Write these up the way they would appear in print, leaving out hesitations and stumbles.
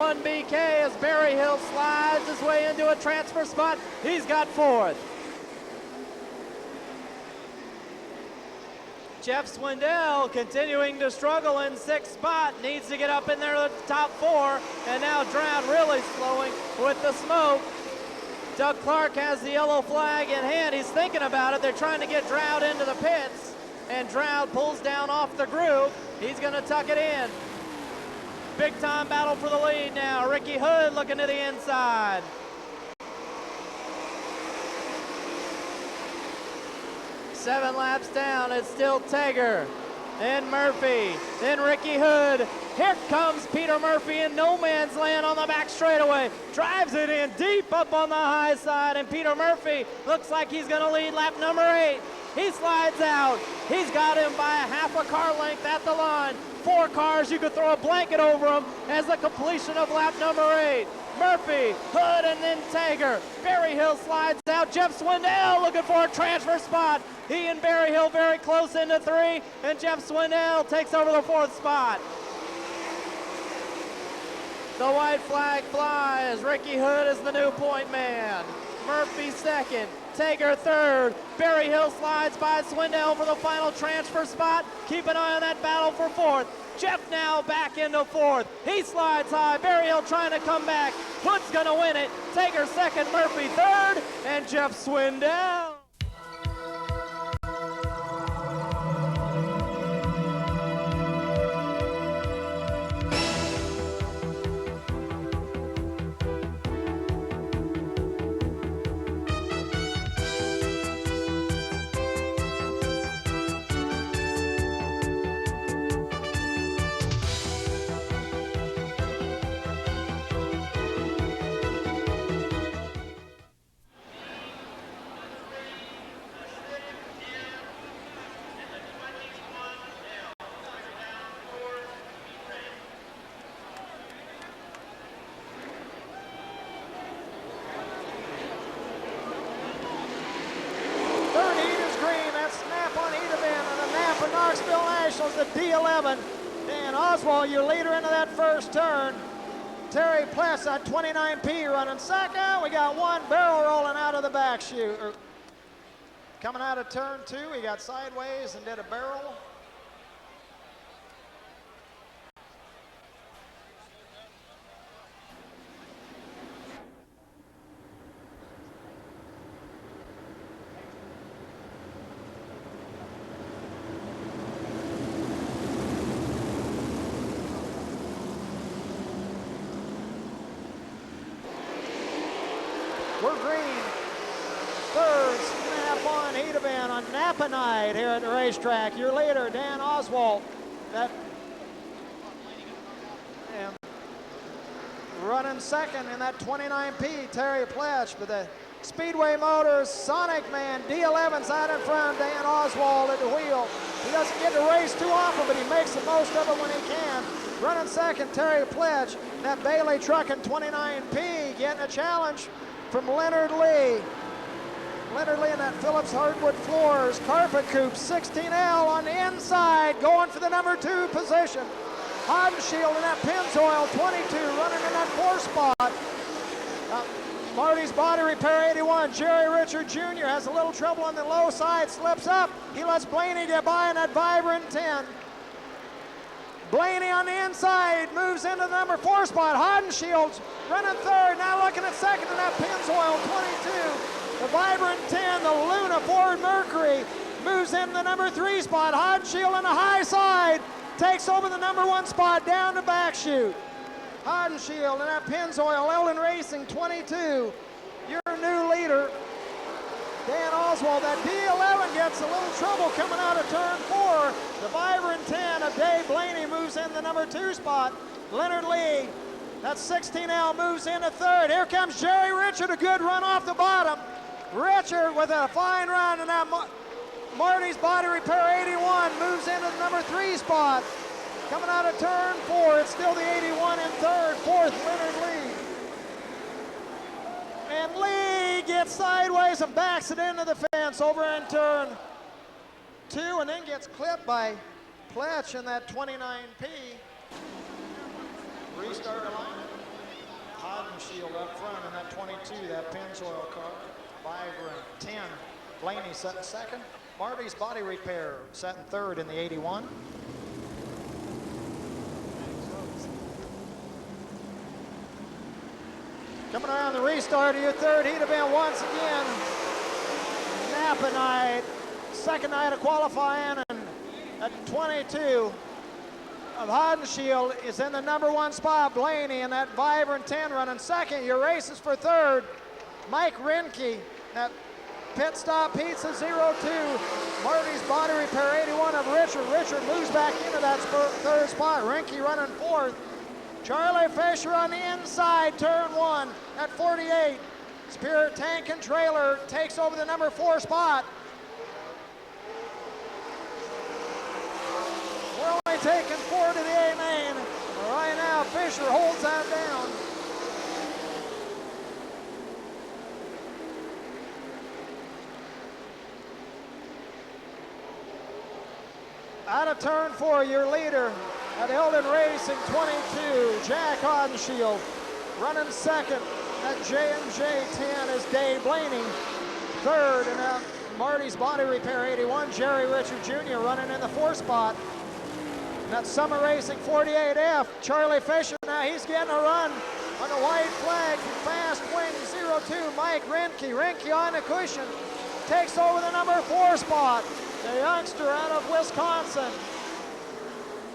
One BK as Berryhill slides his way into a transfer spot. He's got fourth. Jeff Swindell continuing to struggle in sixth spot. Needs to get up in there to the top four. And now Drought really slowing with the smoke. Doug Clark has the yellow flag in hand. He's thinking about it. They're trying to get Drought into the pits. And Drought pulls down off the groove. He's going to tuck it in. Big time battle for the lead now. Ricky Hood looking to the inside. Seven laps down, it's still Tager, then Murphy, then Ricky Hood. Here comes Peter Murphy in no man's land on the back straightaway. Drives it in deep up on the high side, and Peter Murphy looks like he's gonna lead lap number 8. He slides out. He's got him by a half a car length at the line. 4 cars, you could throw a blanket over them as the completion of lap number 8. Murphy, Hood, and then Tager. Berryhill slides out. Jeff Swindell looking for a transfer spot. He and Berryhill very close into 3, and Jeff Swindell takes over the 4th spot. The white flag flies. Ricky Hood is the new point man. Murphy second. Tager third. Berryhill slides by Swindell for the final transfer spot. Keep an eye on that battle for 4th. Jeff now back into 4th. He slides high. Berryhill trying to come back. Hood's gonna win it. Tager second, Murphy third, and Jeff Swindell. Knoxville Nationals, the D11. Dan Oswald, your leader into that first turn. Terry Pless at 29P running second. We got one barrel rolling out of the back chute. Coming out of turn 2, he got sideways and did a barrel. We're green. Third snap on Hedevan on Napa night here at the racetrack. Your leader, Dan Oswald. And running second in that 29P, Terry Pletch. But the Speedway Motors Sonic Man, D11's out in front, Dan Oswald at the wheel. He doesn't get to race too often, but he makes the most of it when he can. Running second, Terry Pletch. That Bailey truck in 29P getting a challenge from Leonard Lee. Leonard Lee in that Phillips Hardwood Floors Carpet Coupe 16L on the inside, going for the number 2 position. Hodenshield in that Pennzoil 22 running in that 4 spot. Marty's Body Repair 81, Jerry Richard Jr. has a little trouble on the low side, slips up. He lets Blaney get by in that Vibrant 10. Blaney on the inside moves into the number 4 spot. Hodenshield running third, now looking at second in that Pennzoil 22. The Vibrant 10, the Luna Ford Mercury moves into the number 3 spot. Hodenshield on the high side takes over the number 1 spot down the back chute. Hodenshield in that Pennzoil, Eldon Racing 22. Your new leader, Dan Oswald. That D11 gets a little trouble coming out of turn 4. The Vibrant 10 of Dave Blaney moves in the number 2 spot. Leonard Lee, that 16L moves into third. Here comes Jerry Richard, a good run off the bottom. Richard with a fine run, and that Marty's Body Repair 81 moves into the number 3 spot. Coming out of turn 4, it's still the 81 in third. 4th, Leonard Lee. And Lee gets sideways and backs it into the fence over in turn 2, and then gets clipped by Pletch in that 29P. Restart the line. that Pennzoil car. Vibrant 10. Blaney set in second. Marty's Body Repair set in third in the 81. Coming around the restart of your third heat event once again. Napa night, second night of qualifying, and at 22 of Hodenshield is in the number 1 spot. Blaney in that Vibrant 10 running second. Your race is for third. Mike Renke, that Pit Stop Pizza 02. Marty's Body Repair 81 of Richard. Richard moves back into that third spot. Renke running fourth. Charlie Fisher on the inside, turn 1 at 48. Spirit Tank and Trailer takes over the number 4 spot. We're only taking 4 to the A main. Right now, Fisher holds that down. Out of turn 4, your leader at Eldon Racing 22, Jack Hodenshield. Running second at J&J 10 is Dave Blaney. Third in Marty's Body Repair 81, Jerry Richard Jr. running in the 4th spot. And that Summer Racing 48F, Charlie Fisher, now he's getting a run on the white flag from Fast Wing 02, Mike Renke. Renke on the cushion, takes over the number 4 spot. The youngster out of Wisconsin.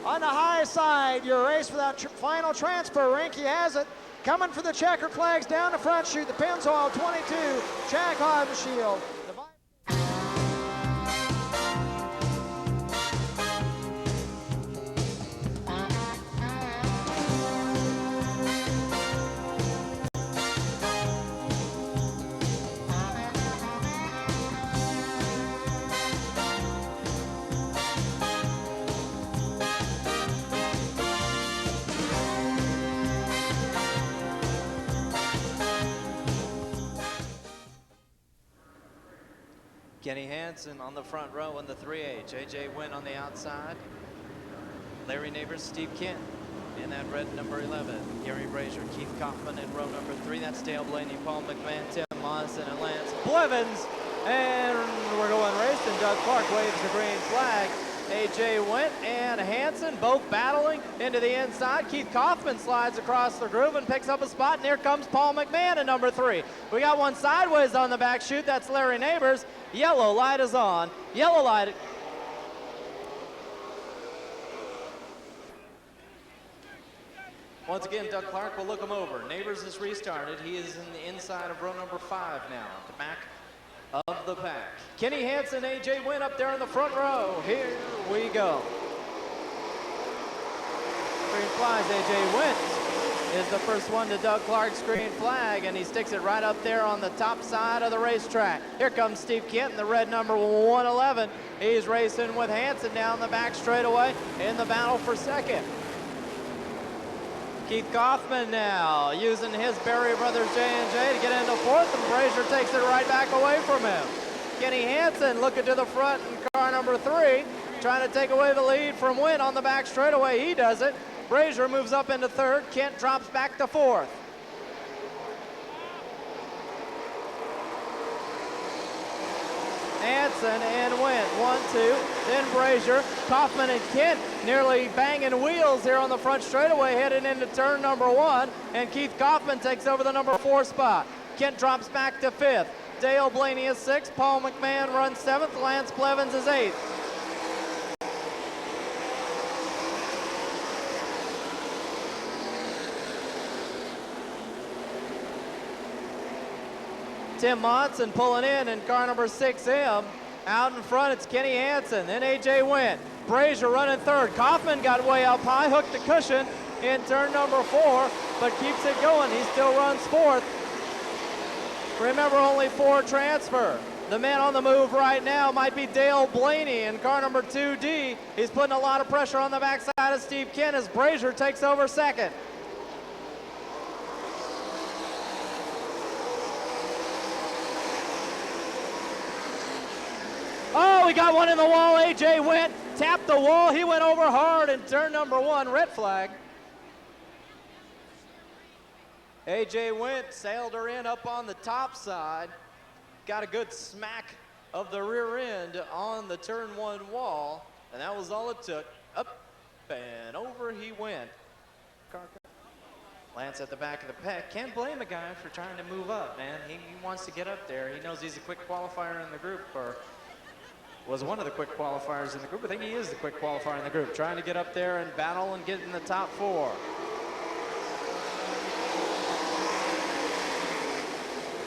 On the high side, your race for that final transfer. Renke has it. Coming for the checkered flags down the front chute. The Pennzoil 22, Jack Hodenshield. Kenny Hansen on the front row in the 3A. JJ Wynn on the outside. Larry Neighbors, Steve Kent in that red number 11. Gary Brazier, Keith Kaufman in row number 3. That's Dale Blaney, Paul McMahon, Tim Monson, and Lance Blevins. And we're going racing. Doug Clark waves the green flag. AJ Went and Hansen both battling into the inside. Keith Kaufman slides across the groove and picks up a spot, and here comes Paul McMahon in number 3. We got one sideways on the back chute. That's Larry Neighbors. Yellow light is on. Yellow light. Once again, Doug Clark will look him over. Neighbors is restarted. He is in the inside of row number 5 now, the back of the pack. Kenny Hansen, AJ Wynn up there in the front row. Here we go. Green flies. AJ Wynn is the first one to Doug Clark's green flag, and he sticks it right up there on the top side of the racetrack. Here comes Steve Kent in the red number 111. He's racing with Hansen down the back straightaway in the battle for second. Keith Kaufman now using his Berry Brothers J&J to get into 4th, and Brazier takes it right back away from him. Kenny Hansen looking to the front in car number 3, trying to take away the lead from Wynn on the back straightaway. He does it. Brazier moves up into 3rd. Kent drops back to 4th. Hansen and Wynn, 1-2. Then Brazier, Kaufman and Kent nearly banging wheels here on the front straightaway heading into turn number 1. And Keith Kaufman takes over the number 4 spot. Kent drops back to 5th. Dale Blaney is 6th. Paul McMahon runs 7th. Lance Blevins is 8th. Tim Monson pulling in car number 6M. Out in front, it's Kenny Hansen, then AJ Wynn. Brazier running 3rd. Kaufman got way up high, hooked the cushion in turn number 4, but keeps it going. He still runs 4th. Remember, only 4 transfer. The man on the move right now might be Dale Blaney in car number 2D. He's putting a lot of pressure on the backside of Steve Kent as Brazier takes over 2nd. Oh, we got one in the wall. AJ went, tapped the wall. He went over hard in turn number 1. Red flag. AJ went, sailed her in up on the top side, got a good smack of the rear end on the turn 1 wall, and that was all it took. Up and over he went. Lance at the back of the pack. Can't blame a guy for trying to move up, man. He wants to get up there. He knows he's a quick qualifier in the group, or was one of the quick qualifiers in the group. I think he is the quick qualifier in the group, trying to get up there and battle and get in the top 4.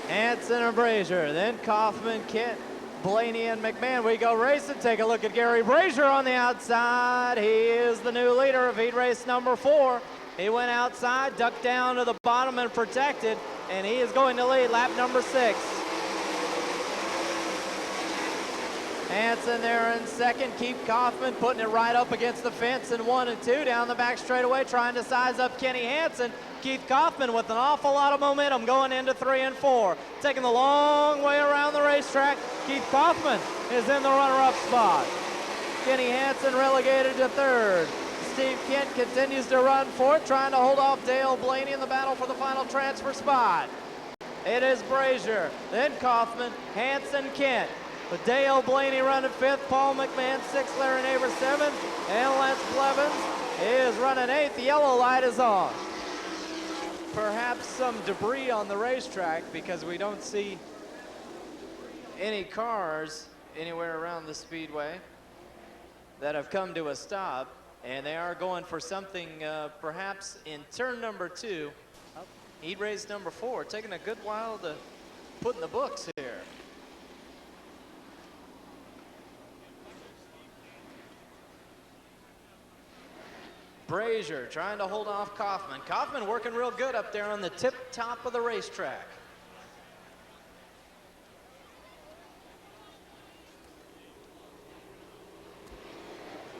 Hanson and Brazier, then Kaufman, Kent, Blaney, and McMahon. We go racing. Take a look at Gary Brazier on the outside. He is the new leader of heat race number 4. He went outside, ducked down to the bottom and protected, and he is going to lead lap number 6. Hanson there in second. Keith Kaufman putting it right up against the fence in 1 and 2 down the back straightaway, trying to size up Kenny Hanson. Keith Kaufman with an awful lot of momentum going into 3 and 4. Taking the long way around the racetrack. Keith Kaufman is in the runner-up spot. Kenny Hanson relegated to 3rd. Steve Kent continues to run 4th, trying to hold off Dale Blaney in the battle for the final transfer spot. It is Brazier, then Kaufman, Hanson, Kent. With Dale Blaney running 5th, Paul McMahon 6th, Larry Neighbors 7th, and Lance Blevins is running 8th. The yellow light is on. Perhaps some debris on the racetrack because we don't see any cars anywhere around the speedway that have come to a stop, and they are going for something perhaps in turn number 2. Heat race number 4, taking a good while to put in the books here. Brazier trying to hold off Kaufman. Kaufman working real good up there on the tip top of the racetrack.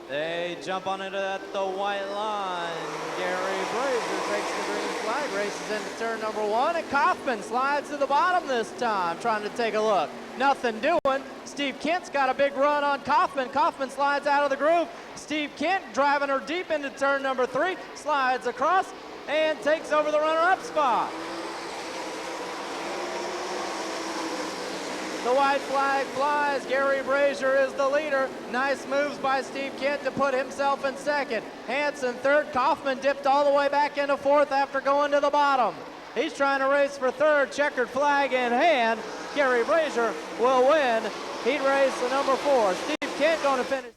They jump on into the white line. Gary Brazier takes the green flag, races into turn number 1, and Kaufman slides to the bottom this time, trying to take a look. Nothing doing. Steve Kent's got a big run on Kaufman. Kaufman slides out of the groove. Steve Kent driving her deep into turn number 3, slides across and takes over the runner-up spot. The white flag flies. Gary Brazier is the leader. Nice moves by Steve Kent to put himself in 2nd. Hanson 3rd. Kaufman dipped all the way back into 4th after going to the bottom. He's trying to race for 3rd. Checkered flag in hand. Gary Brazier will win heat race number 4. Steve Kent going to finish.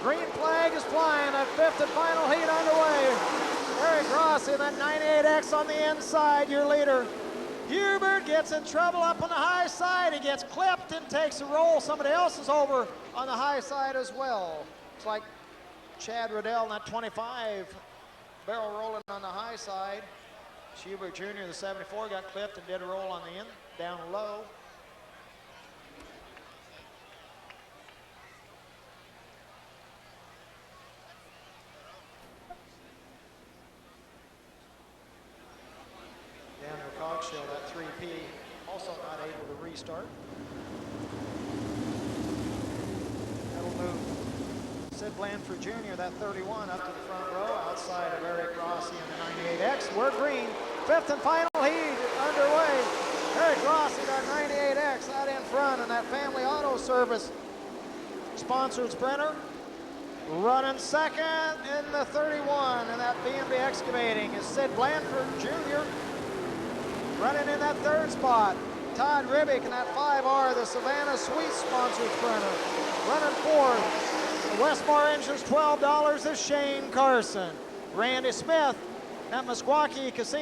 Green flag is flying, that 5th and final heat underway. Eric Ross in that 98X on the inside, your leader. Hubert gets in trouble up on the high side. He gets clipped and takes a roll. Somebody else is over on the high side as well. Looks like Chad Riddell in that 25 barrel rolling on the high side. Hubert Jr., the 74, got clipped and did a roll on the end, down low. Cogshill, that 3P, also not able to restart. That'll move Sid Blanford Jr., that 31, up to the front row, outside of Eric Rossi in the 98X. We're green. 5th and final heat underway. Eric Rossi, that 98X, out in front, and that Family Auto Service sponsored sprinter. Running 2nd in the 31, and that B&B Excavating is Sid Blanford Jr., running in that 3rd spot. Todd Ribbick in that 5R, the Savannah Sweet sponsored sprinter. Running 4th, the Westmar Engines $12 is Shane Carson. Randy Smith at Meskwaki Casino.